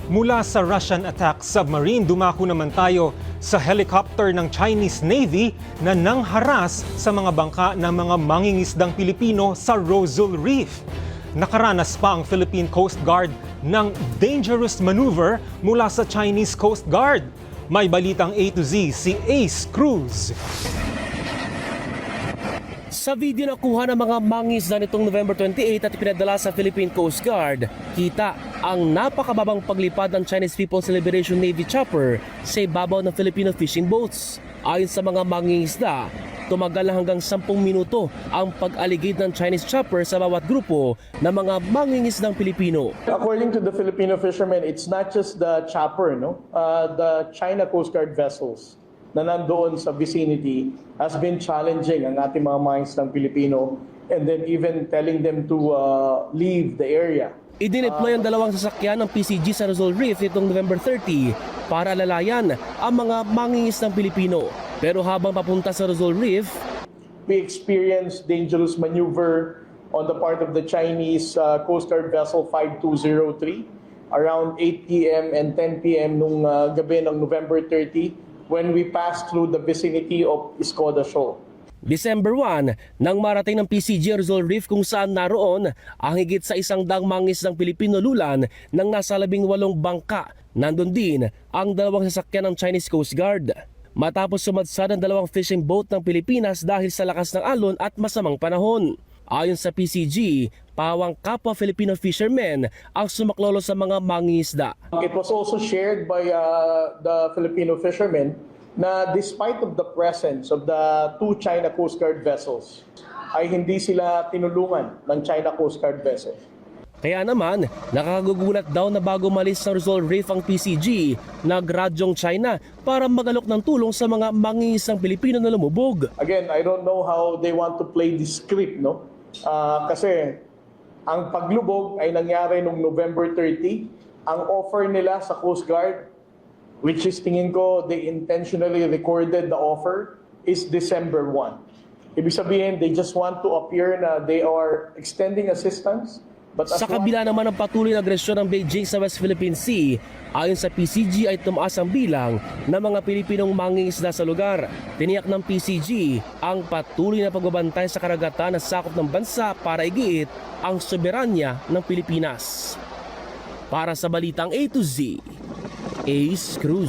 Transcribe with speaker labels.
Speaker 1: Mula sa Russian attack submarine, dumako naman tayo sa helicopter ng Chinese Navy na nangharas sa mga bangka ng mga mangingisdang Pilipino sa Rosal Reef. Nakaranas pa ang Philippine Coast Guard ng dangerous maneuver mula sa Chinese Coast Guard. May balitang A to Z si Ace Cruz.
Speaker 2: Sa video na kuha ng mga mangingisda nitong November 28 at pinadala sa Philippine Coast Guard, kita ang napakababang paglipad ng Chinese People's Liberation Navy chopper sa ibabaw ng Filipino fishing boats. Ayon sa mga mangingisda, tumagal na hanggang 10 minuto ang pag-aligid ng Chinese chopper sa bawat grupo ng mga mangingisdang Pilipino.
Speaker 3: According to the Filipino fishermen, it's not just the chopper, no? The China Coast Guard vessels na nandoon sa vicinity has been challenging ang ating mga mangingisdang Pilipino and then even telling them to leave the area.
Speaker 2: Idineploy ang dalawang sasakyan ng PCG sa Rosal Reef nitong November 30 para alalayan ang mga mangingisdang Pilipino. Pero habang papunta sa Rosal Reef,
Speaker 3: we experienced dangerous maneuver on the part of the Chinese Coast Guard vessel 5203 around 8 p.m. and 10 p.m. nung gabi ng November 30 when we passed through the vicinity of Escoda Shoal.
Speaker 2: December 1, nang marating ng PCG Rosal Reef kung saan naroon ang higit sa 100 mangingisdang Pilipino lulan ng nasa 18 bangka. Nandun din ang dalawang sasakyan ng Chinese Coast Guard. Matapos sumadsad ang dalawang fishing boat ng Pilipinas dahil sa lakas ng alon at masamang panahon. Ayon sa PCG, pawang kapwa Filipino fishermen ang sumaklolo sa mga mangingisda.
Speaker 3: It was also shared by the Filipino fishermen na despite of the presence of the two China Coast Guard vessels, ay hindi sila tinulungan ng China Coast Guard vessel.
Speaker 2: Kaya naman, nakakagugulat daw na bago malis sa Rosal Reef ang PCG, nagradyong China para magalok ng tulong sa mga mangingisdang Pilipino na lumubog.
Speaker 3: Again, I don't know how they want to play this script, no? Kasi ang paglubog ay nangyari noong November 30. Ang offer nila sa Coast Guard, which is tingin ko they intentionally recorded the offer, is December 1. Ibig sabihin, they just want to appear na they are extending assistance. But
Speaker 2: Sa kabila naman ng patuloy na agresyon ng Beijing sa West Philippine Sea, ayon sa PCG ay tumaas ang bilang ng mga Pilipinong mangingisda sa lugar. Tiniyak ng PCG ang patuloy na pagbabantay sa karagatan na sakop ng bansa para igiit ang soberanya ng Pilipinas. Para sa Balitang A to Z, Ace Cruz.